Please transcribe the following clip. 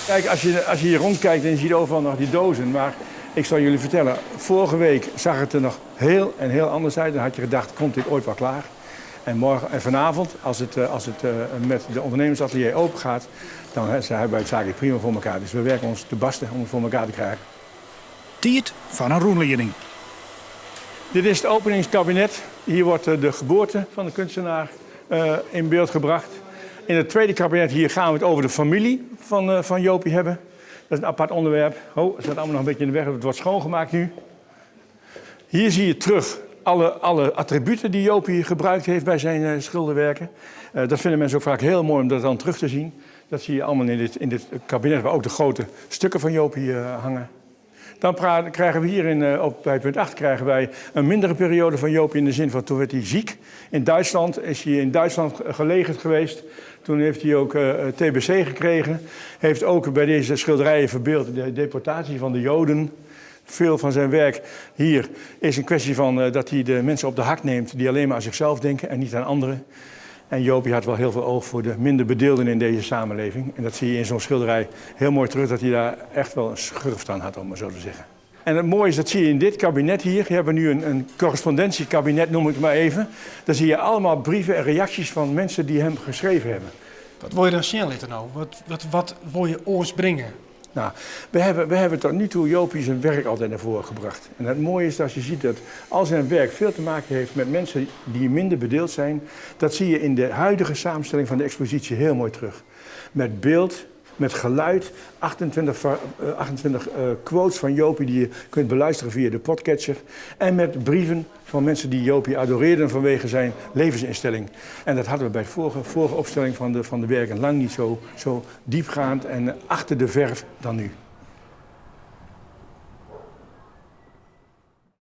Kijk, als je hier rondkijkt en je ziet overal nog die dozen, maar ik zal jullie vertellen, vorige week zag het er nog heel anders uit. Dan had je gedacht, komt dit ooit wel klaar? En morgen en vanavond, als het met de ondernemersatelier open gaat, dan hebben wij het zaakje prima voor elkaar. Dus we werken ons te barsten om het voor elkaar te krijgen. Tiert van een roenleerling. Dit is het openingskabinet. Hier wordt de geboorte van de kunstenaar in beeld gebracht. In het tweede kabinet hier gaan we het over de familie van Jopie hebben. Dat is een apart onderwerp. Oh, het staat allemaal nog een beetje in de weg. Het wordt schoongemaakt nu. Hier zie je terug alle attributen die Jopie gebruikt heeft bij zijn schilderwerken. Dat vinden mensen ook vaak heel mooi om dat dan terug te zien. Dat zie je allemaal in dit kabinet waar ook de grote stukken van Jopie hangen. Dan krijgen we hier bij punt 8 krijgen wij een mindere periode van Jopie in de zin van toen werd hij ziek. In Duitsland is hij in Duitsland gelegerd geweest. Toen heeft hij ook TBC gekregen. Heeft ook bij deze schilderijen verbeeld de deportatie van de Joden. Veel van zijn werk hier is een kwestie van dat hij de mensen op de hak neemt die alleen maar aan zichzelf denken en niet aan anderen. En Jopie had wel heel veel oog voor de minder bedeelden in deze samenleving. En dat zie je in zo'n schilderij heel mooi terug, dat hij daar echt wel een schurft aan had, om maar zo te zeggen. En het mooie is, dat zie je in dit kabinet hier. We hebben nu een correspondentiekabinet, noem ik het maar even. Daar zie je allemaal brieven en reacties van mensen die hem geschreven hebben. Wat wil je dan snel nou? Wat wil je oors brengen? Nou, we hebben tot nu toe Jopie zijn werk altijd naar voren gebracht. En het mooie is dat je ziet dat al zijn werk veel te maken heeft met mensen die minder bedeeld zijn. Dat zie je in de huidige samenstelling van de expositie heel mooi terug. Met beeld, met geluid, 28 quotes van Jopie die je kunt beluisteren via de podcatcher. En met brieven van mensen die Jopie adoreerden vanwege zijn levensinstelling. En dat hadden we bij de vorige opstelling van de werken lang niet zo diepgaand en achter de verf dan nu.